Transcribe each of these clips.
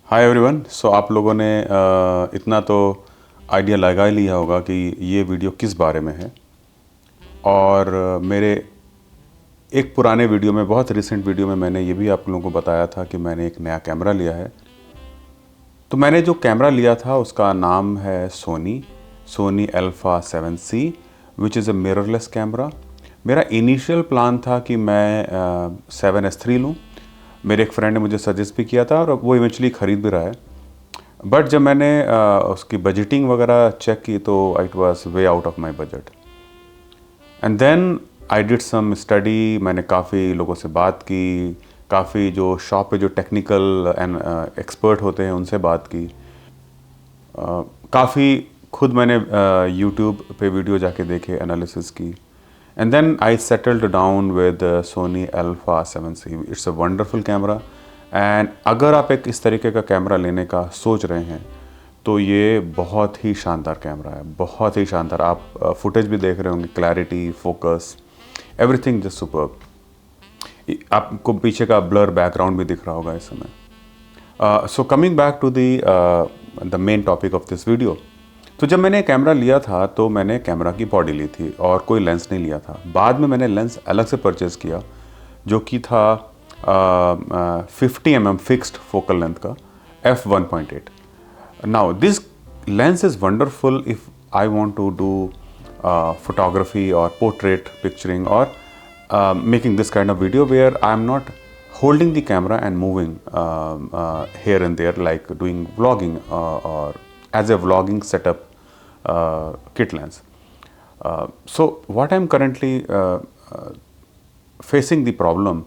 Hi everyone. सो आप लोगों ने इतना तो आइडिया लगा ही लिया होगा कि ये वीडियो किस बारे में है। और मेरे एक पुराने वीडियो में, बहुत रिसेंट वीडियो में, मैंने ये भी आप लोगों को बताया था कि मैंने एक नया कैमरा लिया है। तो मैंने जो कैमरा लिया था उसका नाम है Sony Alpha 7C, which is a mirrorless camera. मेरा इनिशियल प्लान था कि मैं 7S3 लूँ। मेरे एक फ्रेंड ने मुझे सजेस्ट भी किया था और वो इवेंचुअली ख़रीद भी रहा है। बट जब मैंने उसकी बजटिंग वगैरह चेक की तो it was way out of my budget. And then I did some study. मैंने काफ़ी लोगों से बात की, काफ़ी जो शॉप पे जो टेक्निकल एंड एक्सपर्ट होते हैं उनसे बात की। काफ़ी खुद मैंने यूट्यूब पे वीडियो जाके देखे, एनालिसिस की। And then I settled down with Sony Alpha 7C। It's a wonderful camera. And अगर आप एक इस तरीके का कैमरा लेने का सोच रहे हैं तो ये बहुत ही शानदार कैमरा है, बहुत ही शानदार। आप फुटेज भी देख रहे होंगे, clarity, focus, everything just superb. आपको पीछे का ब्लर बैकग्राउंड भी दिख रहा होगा इस समय। So coming back to the main topic of this video. तो जब मैंने कैमरा लिया था तो मैंने कैमरा की बॉडी ली थी और कोई लेंस नहीं लिया था। बाद में मैंने लेंस अलग से परचेज़ किया जो कि था 50 mm फिक्स्ड फोकल लेंथ का f1.8। Now this lens is wonderful if I want to do photography or portrait picturing or making this kind of video where I am not holding the camera and moving here and there, like doing vlogging or as a vlogging setup kit lens. So what I am currently facing the problem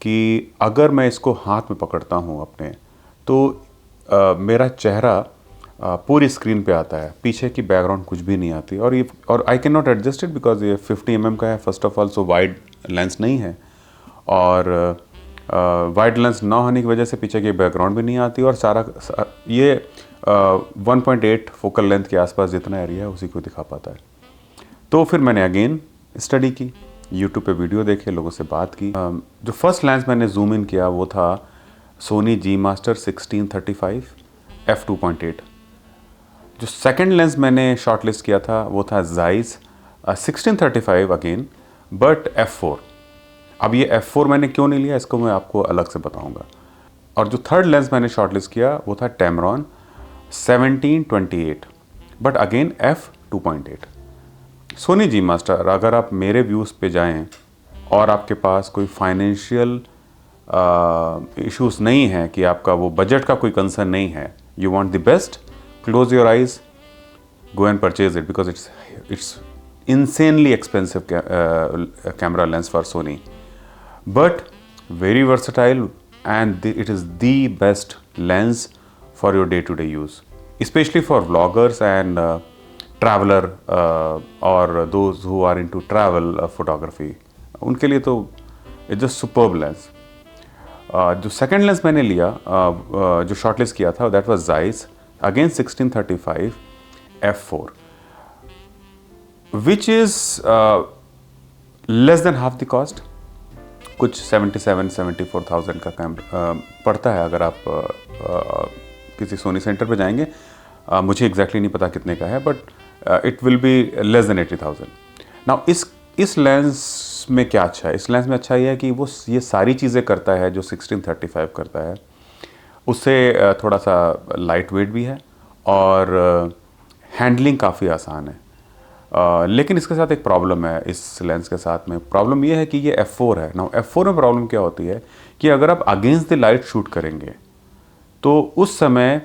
कि अगर मैं इसको हाथ में पकड़ता हूँ अपने, तो मेरा चेहरा पूरी स्क्रीन पे आता है, पीछे की बैकग्राउंड कुछ भी नहीं आती। और I can not adjust it because ये 50 mm का है first of all, so wide lens नहीं है। और वाइड लेंस ना होने की वजह से पीछे की बैकग्राउंड भी नहीं आती। और ये 1.8 फोकल लेंथ के आसपास जितना एरिया है उसी को दिखा पाता है। तो फिर मैंने अगेन स्टडी की, यूट्यूब पे वीडियो देखे, लोगों से बात की। जो फर्स्ट लेंस मैंने जूम इन किया वो था सोनी जी मास्टर 1635 f2.8। जो सेकंड लेंस मैंने शॉर्ट लिस्ट किया था वो था जाइस 1635 अगेन, बट f4। अब ये f4 मैंने क्यों नहीं लिया इसको मैं आपको अलग से बताऊंगा। और जो थर्ड लेंस मैंने शॉर्ट लिस्ट किया वो था Tamron 1728, but again f2.8। Sony G Master, अगर आप मेरे व्यूज़ पे जाएं और आपके पास कोई फाइनेंशियल इश्यूज नहीं है, कि आपका वो बजट का कोई कंसर्न नहीं है, you want the best, close your eyes, go and purchase it because it's insanely expensive camera lens for Sony, but very versatile, and it is the best lens for your day-to-day use, especially for vloggers and traveler or those who are into travel photography। उनके लिए तो it's just superb lens। जो second lens मैंने लिया, जो shortlist किया था, that was Zeiss again 1635 f4, which is less than half the cost. कुछ 77-74,000 का पड़ता है अगर आप किसी सोनी सेंटर पे जाएंगे। मुझे एग्जैक्टली नहीं पता कितने का है, but it will be less than 80,000। Now इस लेंस में क्या अच्छा है? इस लेंस में अच्छा ये है कि वो ये सारी चीज़ें करता है जो 1635 करता है। उससे थोड़ा सा लाइट वेट भी है और हैंडलिंग काफ़ी आसान है। लेकिन इसके साथ एक प्रॉब्लम है। इस लेंस के साथ में प्रॉब्लम ये है कि ये f4 है। नाउ f4 में प्रॉब्लम क्या होती है कि अगर आप अगेंस्ट द लाइट शूट करेंगे तो उस समय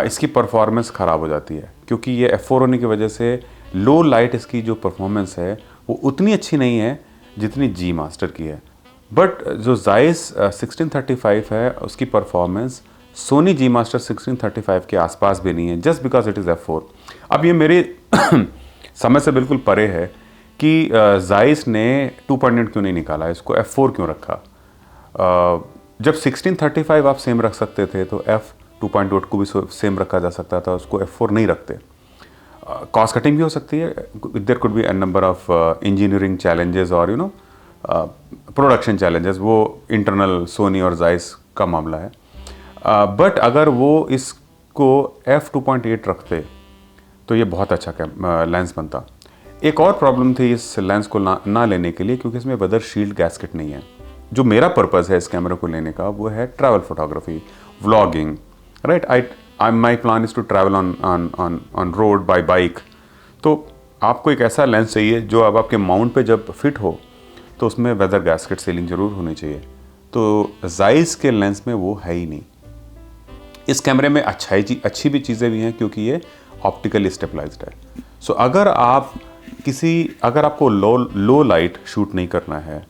इसकी परफॉर्मेंस ख़राब हो जाती है, क्योंकि ये f4 होने की वजह से लो लाइट इसकी जो परफॉर्मेंस है वो उतनी अच्छी नहीं है जितनी जी मास्टर की है। बट जो जाइस 1635 है उसकी परफॉर्मेंस सोनी जी मास्टर 1635 के आसपास भी नहीं है, just because it is f4। अब ये मेरे समझ से बिल्कुल परे है कि जाइस ने 2.8 क्यों नहीं निकाला, इसको f4 क्यों रखा। जब 1635 आप सेम रख सकते थे तो f2.8 को भी सेम रखा जा सकता था, उसको f4 नहीं रखते। कॉस्ट कटिंग भी हो सकती है, there could be an number of engineering challenges और प्रोडक्शन चैलेंजेस, वो इंटरनल सोनी और जाइस का मामला है। बट अगर वो इसको f2.8 रखते तो ये बहुत अच्छा लेंस बनता। एक और प्रॉब्लम थी इस लेंस को ना लेने के लिए, क्योंकि इसमें वेदर शील्ड गैस्केट नहीं है। जो मेरा पर्पज़ है इस कैमरे को लेने का वो है travel photography, vlogging, right. I my plan is to travel on road by bike. तो आपको एक ऐसा लेंस चाहिए जो अब आपके माउंट पे जब फिट हो तो उसमें वेदर गैस्केट सीलिंग ज़रूर होनी चाहिए। तो जाइस के लेंस में वो है ही नहीं। इस कैमरे में अच्छी भी चीज़ें भी हैं क्योंकि ये ऑप्टिकली स्टेबलाइज्ड है। सो अगर आपको लो लाइट शूट नहीं करना है,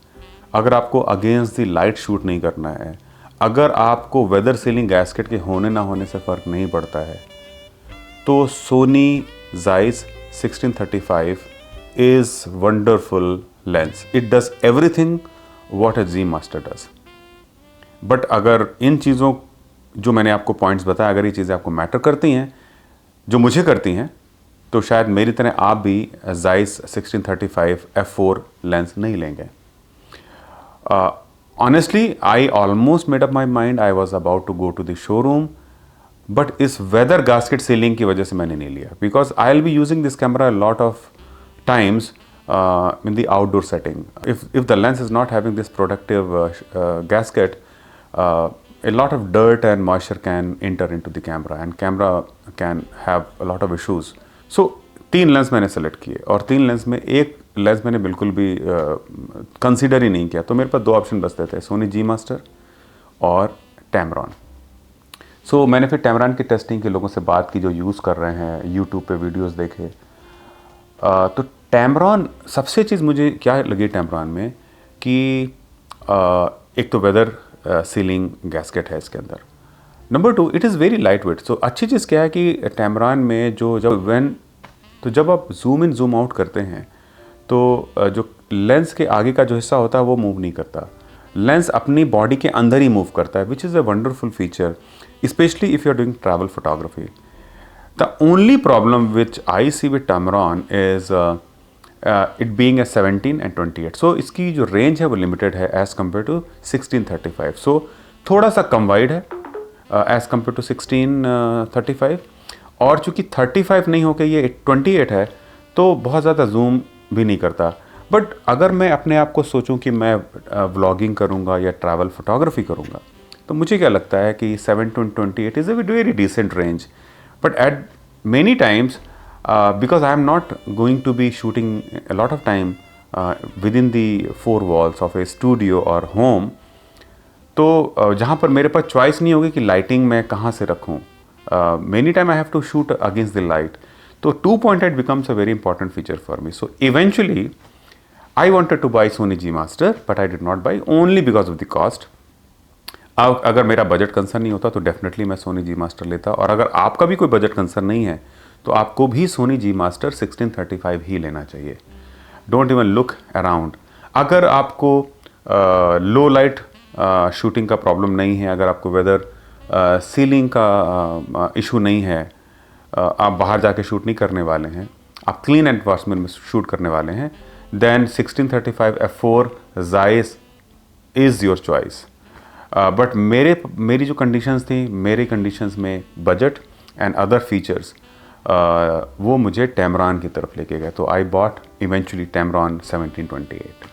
अगर आपको अगेंस्ट द लाइट शूट नहीं करना है, अगर आपको वेदर सीलिंग गैस्केट के होने ना होने से फ़र्क नहीं पड़ता है, तो Sony Zeiss 1635 is wonderful lens. It does everything what a G Master does. But अगर इन चीज़ों जो मैंने आपको पॉइंट्स बताया, अगर ये चीज़ें आपको मैटर करती हैं, जो मुझे करती हैं, तो शायद मेरी तरह आप भी जाइस 1635 f4 लेंस नहीं लेंगे। Honestly I almost made up my mind, I was about to go to the showroom, but इस वेदर गास्केट सीलिंग की वजह से मैंने नहीं लिया, because I will be using this camera lot of times in the outdoor setting. If the lens is not having this protective gasket, a lot of dirt and moisture can enter into the camera and camera can have a lot of issues. So 3 lens मैंने select किए और 3 lens में एक lens मैंने बिल्कुल भी consider ही नहीं किया। तो मेरे पास 2 ऑप्शन बचते थे, सोनी जी मास्टर और टैमरॉन। सो मैंने फिर टैमरॉन की टेस्टिंग के लोगों से बात की जो यूज़ कर रहे हैं, यूट्यूब पे वीडियोस देखे। तो टैमरॉन, सबसे चीज़ मुझे क्या लगी टैमरॉन में कि एक तो वेदर सीलिंग गैस्केट है इसके अंदर। Number 2, it is very light weight. So अच्छी चीज़ क्या है कि टैमरॉन में जब आप जूम इन जूम आउट करते हैं तो जो लेंस के आगे का जो हिस्सा होता है वो मूव नहीं करता, लेंस अपनी बॉडी के अंदर ही मूव करता है, which is a wonderful feature, specially if you are doing travel photography. The only problem which I see with Tamron is it being a 17 and 28. So इसकी जो रेंज है वो लिमिटेड है as compared to 1635. So थोड़ा सा कम wide है as compared to 1635, और चूँकि 35 नहीं होकर ये 28 है तो बहुत ज़्यादा जूम भी नहीं करता। बट अगर मैं अपने आप को सोचूं कि मैं व्लॉगिंग करूँगा या ट्रैवल फोटोग्राफी करूँगा, तो मुझे क्या लगता है कि 7 to 28 is a very decent range. But at many times, because I am not going to be shooting a lot of time within the 4 walls of a studio or home, तो जहाँ पर मेरे पास चॉइस नहीं होगी कि lighting मैं कहाँ से रखूँ, many time I have to shoot against the light. तो 2.8 becomes a very important feature for me. So eventually, I wanted to buy Sony G Master, but I did not buy only because of the cost. अगर मेरा budget concern नहीं होता तो definitely मैं Soni G master लेता, और अगर आपका भी कोई बजट कंसर्न नहीं है तो आपको भी सोनी जी मास्टर 1635 ही लेना चाहिए। Don't even look around. अगर आपको लो लाइट शूटिंग का प्रॉब्लम नहीं है, अगर आपको वेदर सीलिंग का इशू नहीं है, आप बाहर जाके शूट नहीं करने वाले हैं, आप क्लीन एनवायरनमेंट में शूट करने वाले हैं, then 1635 f4 Zeiss is your choice. But मेरी जो कंडीशंस थी, मेरी कंडीशंस में बजट एंड अदर फीचर्स, वो मुझे टैमरॉन की तरफ लेके गए। तो आई बॉट इवेंचुअली टैमरॉन 1728।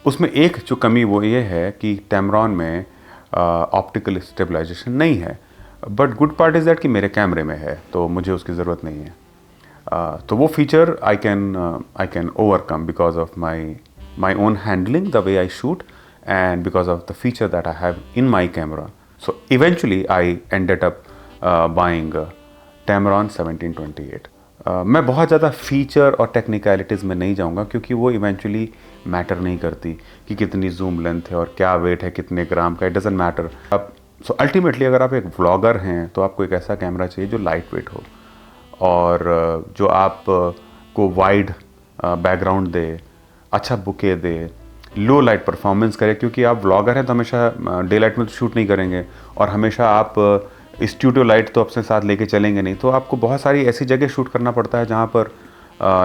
उसमें एक जो कमी वो ये है कि टैमरॉन में ऑप्टिकल स्टेबलाइजेशन नहीं है, but good part is that कि मेरे कैमरे में है तो मुझे उसकी ज़रूरत नहीं है। तो वो feature I can overcome because of my own handling, the way I shoot, and because of the feature that I have in my camera. So eventually I ended up buying Tamron 1728. मैं बहुत ज़्यादा feature और technicalities में नहीं जाऊँगा क्योंकि वो eventually matter नहीं करती कि कितनी जूम लेंथ है और क्या वेट है, कितने ग्राम का, इट डजेंट मैटर। अब सो अल्टीमेटली अगर आप एक व्लॉगर हैं तो आपको एक ऐसा कैमरा चाहिए जो लाइट वेट हो और जो आप को वाइड बैकग्राउंड दे, अच्छा बुके दे, लो लाइट परफॉर्मेंस करे, क्योंकि आप व्लॉगर हैं तो हमेशा डे लाइट में तो शूट नहीं करेंगे और हमेशा आप स्टूडियो लाइट तो अपने साथ लेके चलेंगे नहीं, तो आपको बहुत सारी ऐसी जगह शूट करना पड़ता है जहाँ पर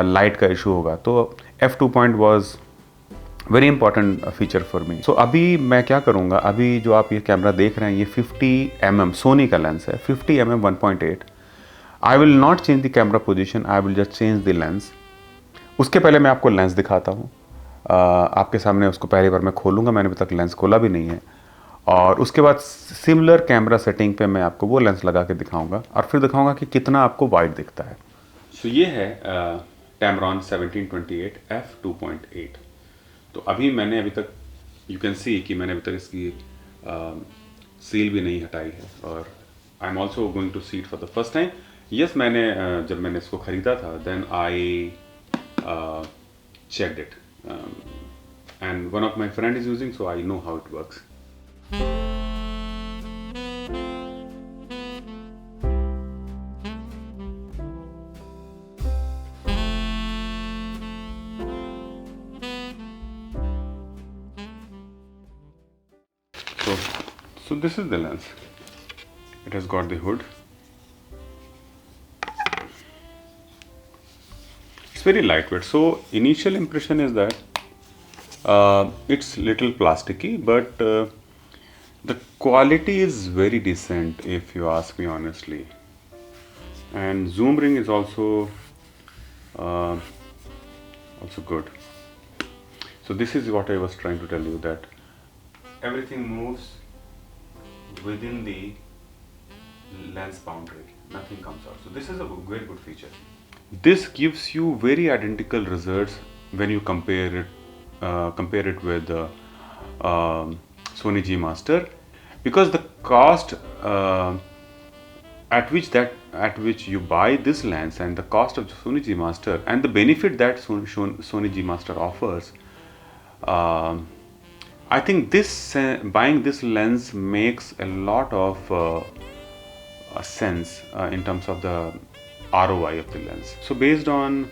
लाइट का इशू होगा। तो f2 point was very important feature for me. So अभी मैं क्या करूँगा, अभी जो आप ये कैमरा देख रहे हैं ये 50 mm सोनी का लेंस है, 50 mm 1.8। I will not change the camera position, I will just change the lens. उसके पहले मैं आपको लेंस दिखाता हूँ, आपके सामने उसको पहली बार मैं खोलूँगा, मैंने अभी तक लेंस खोला भी नहीं है। और उसके बाद सिमिलर कैमरा सेटिंग पे मैं आपको वो लेंस लगा के दिखाऊंगा और फिर दिखाऊंगा कि कितना आपको वाइड दिखता है। सो ये है Tamron 1728 f2.8। तो अभी तक यू कैन सी कि मैंने अभी तक इसकी सील भी नहीं हटाई है, और I am also going to see it for the first time. Yes, मैंने जब मैंने इसको ख़रीदा था then I checked it, and one of my friend is using, so I know how it works. So this is the lens. It has got the hood. It's very lightweight. So initial impression is that it's little plasticky, but the quality is very decent if you ask me honestly. And zoom ring is also good. So this is what I was trying to tell you, that everything moves within the lens boundary, nothing comes out. So this is a very good feature. This gives you very identical results when you compare it with Sony G Master, because the cost at which you buy this lens and the cost of Sony G Master and the benefit that Sony G Master offers, I think buying this lens makes a lot of sense in terms of the ROI of the lens. So based on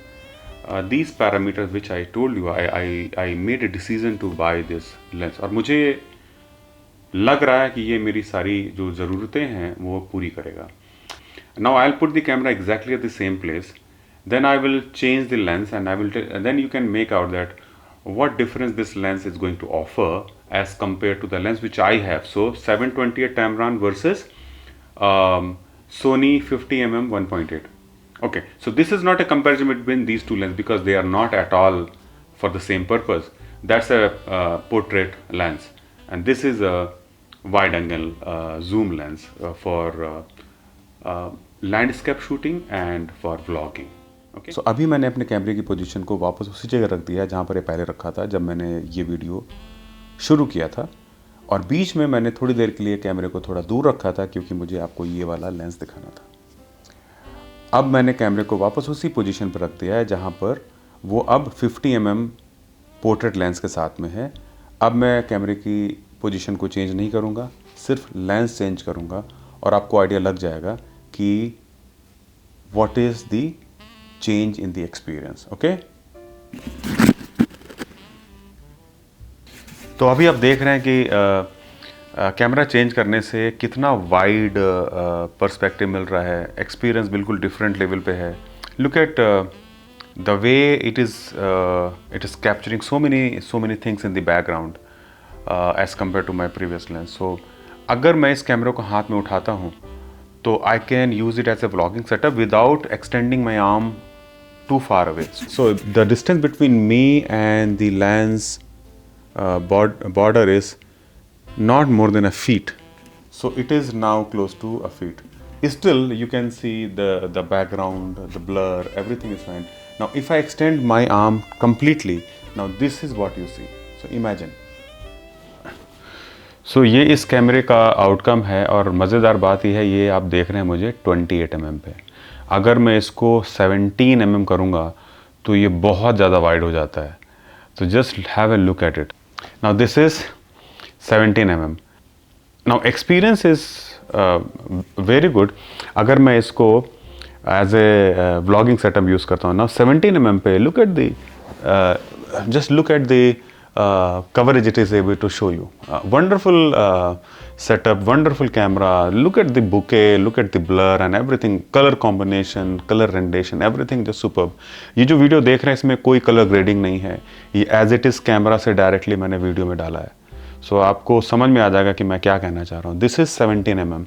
these parameters which I told you, I made a decision to buy this lens, और मुझे लग रहा है कि ये मेरी सारी जो ज़रूरतें हैं वो पूरी करेगा. Now I'll put the camera exactly at the same place, then I will change the lens, and then you can make out that what difference this lens is going to offer as compared to the lens which I have. So 728 Tamron versus Sony 50mm 1.8. Okay, so this is not a comparison between these two lenses because they are not at all for the same purpose. That's a portrait lens, and this is a wide angle zoom lens for landscape shooting and for vlogging. Okay, so अभी मैंने अपने कैमरे की position को वापस उसी जगह रख दिया जहाँ पर ये पहले रखा था जब मैंने ये वीडियो शुरू किया था, और बीच में मैंने थोड़ी देर के लिए कैमरे को थोड़ा दूर रखा था क्योंकि मुझे आपको ये वाला लेंस दिखाना था. अब मैंने कैमरे को वापस उसी पोजीशन पर रख दिया है जहाँ पर वो अब 50mm पोर्ट्रेट लेंस के साथ में है. अब मैं कैमरे की पोजीशन को चेंज नहीं करूँगा, सिर्फ लेंस चेंज करूँगा और आपको आइडिया लग जाएगा कि what is the change in the experience. Okay, तो अभी आप देख रहे हैं कि कैमरा चेंज करने से कितना वाइड पर्सपेक्टिव मिल रहा है. एक्सपीरियंस बिल्कुल डिफरेंट लेवल पे है. Look at the way it is capturing so many things in the background as compare to my previous lens. So अगर मैं इस कैमरे को हाथ में उठाता हूँ तो I can use it as a vlogging setup without extending my arm too far away. So the distance between me and the lens border is not more than a feet. So it is now close to a feet. Still you can see the background, the blur, everything is fine. Now if I extend my arm completely, now this is what you see. So imagine. सो ये इस कैमरे का outcome है, और मज़ेदार बात यह है ये आप देख रहे हैं मुझे 28mm पे. अगर मैं इसको 17mm करूँगा तो ये बहुत ज़्यादा वाइड हो जाता है. तो just have a look at it. Now this is 17mm. Now experience is very good. अगर मैं इसको as a vlogging setup use करता हूँ, नाउ 17mm पे look at the just look at the coverage it is able to show you. Wonderful setup, wonderful camera. Look at the bokeh, look at the blur and everything, color combination, color rendition, everything just superb. ये जो video देख रहे हैं इसमें कोई colour grading नहीं है, ये एज इट इज़ कैमरा से डायरेक्टली मैंने वीडियो में डाला है. सो आपको समझ में आ जाएगा कि मैं क्या कहना चाह रहा हूँ. This is 17mm.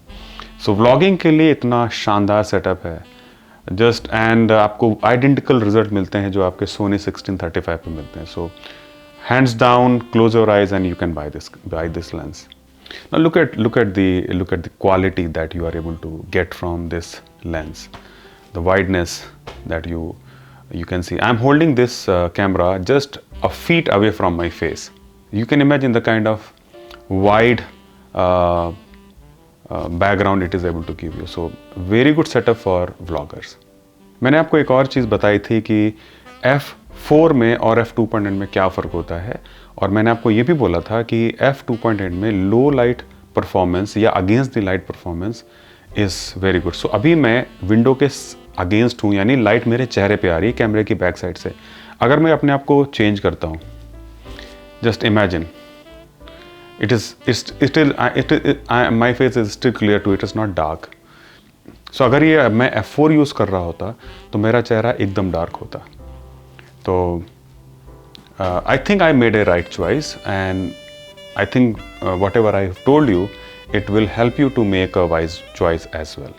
So vlogging के लिए इतना शानदार सेटअप है जस्ट, एंड आपको आइडेंटिकल रिजल्ट मिलते हैं जो आपके सोनी 1635 पे मिलते हैं. सो hands down, close your eyes and you can buy this lens. Now look at the quality that you are able to get from this lens, the wideness that you can see. I'm holding this camera just a feet away from my face. You can imagine the kind of wide background it is able to give you. So very good setup for vloggers. मैंने आपको एक और चीज़ बताई थी कि F4 में और F2.8 में क्या फ़र्क होता है, और मैंने आपको ये भी बोला था कि F2.8 में लो लाइट परफॉर्मेंस या against the light performance is very good. So अभी मैं विंडो के अगेंस्ट हूँ, यानी लाइट मेरे चेहरे पे आ रही है कैमरे की बैक साइड से. अगर मैं अपने आप को चेंज करता हूँ, just imagine my face is still clear too, it is not dark. So अगर ये मैं F4 यूज़ कर रहा होता तो मेरा चेहरा एकदम डार्क होता. तो I think I made a right choice, and I think whatever I have told you, it will help you to make a wise choice as well.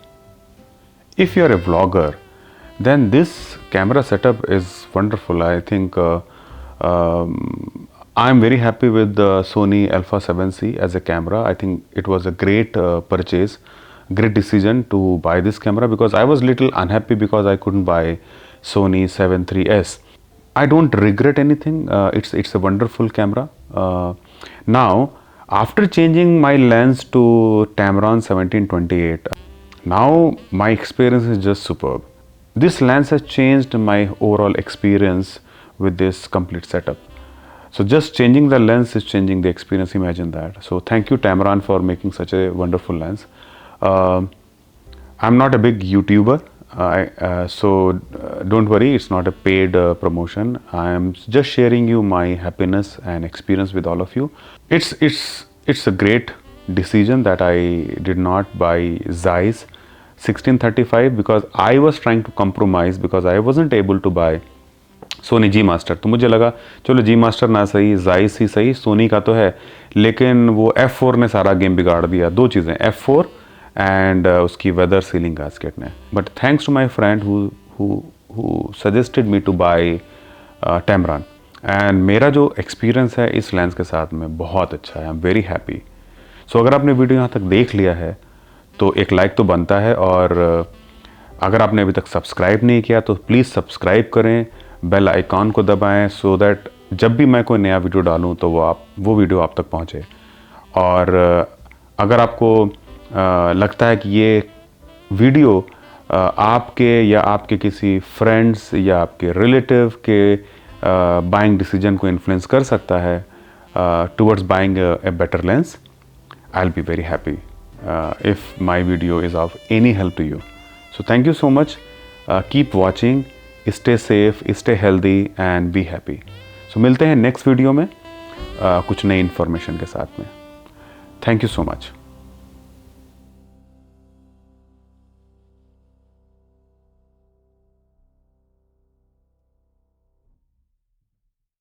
If you are a vlogger, then this camera setup is wonderful. I think I am very happy with the Sony Alpha 7C as a camera. I think it was a great purchase, great decision to buy this camera, because I was little unhappy because I couldn't buy Sony 7 III's. I don't regret anything. It's a wonderful camera. Now, after changing my lens to Tamron 1728, now my experience is just superb. This lens has changed my overall experience with this complete setup. So just changing the lens is changing the experience. Imagine that. So thank you Tamron for making such a wonderful lens. I'm not a big YouTuber. So don't worry, it's not a paid promotion. I am just sharing you my happiness and experience with all of you. It's a great decision that I did not buy Zeiss 1635 because I was trying to compromise, because I wasn't able to buy Sony G Master. तो मुझे लगा चलो G Master ना सही, Zeiss ही सही, Sony का तो है, लेकिन वो F4 ने सारा गेम बिगाड़ दिया. दो चीज़ें, F4 एंड उसकी वेदर सीलिंग गास्केट ने. But thanks to my friend who suggested me to buy Tamron, and मेरा जो एक्सपीरियंस है इस लेंस के साथ में बहुत अच्छा है. I am very happy. So अगर आपने वीडियो यहाँ तक देख लिया है तो एक लाइक तो बनता है, और अगर आपने अभी तक सब्सक्राइब नहीं किया तो प्लीज़ सब्सक्राइब करें, बेल आइकॉन को दबाएं, सो दैट जब भी मैं कोई नया वीडियो डालूँ तो वो वीडियो आप तक पहुँचे. और अगर आपको लगता है कि ये वीडियो आपके या आपके किसी फ्रेंड्स या आपके रिलेटिव के बाइंग डिसीजन को इन्फ्लुएंस कर सकता है towards buying a better lens, I will be very happy if my video is of any help to you. So thank you so much. Keep watching, stay safe, stay healthy and be happy. So मिलते हैं next video में कुछ नई information के साथ में. Thank you so much.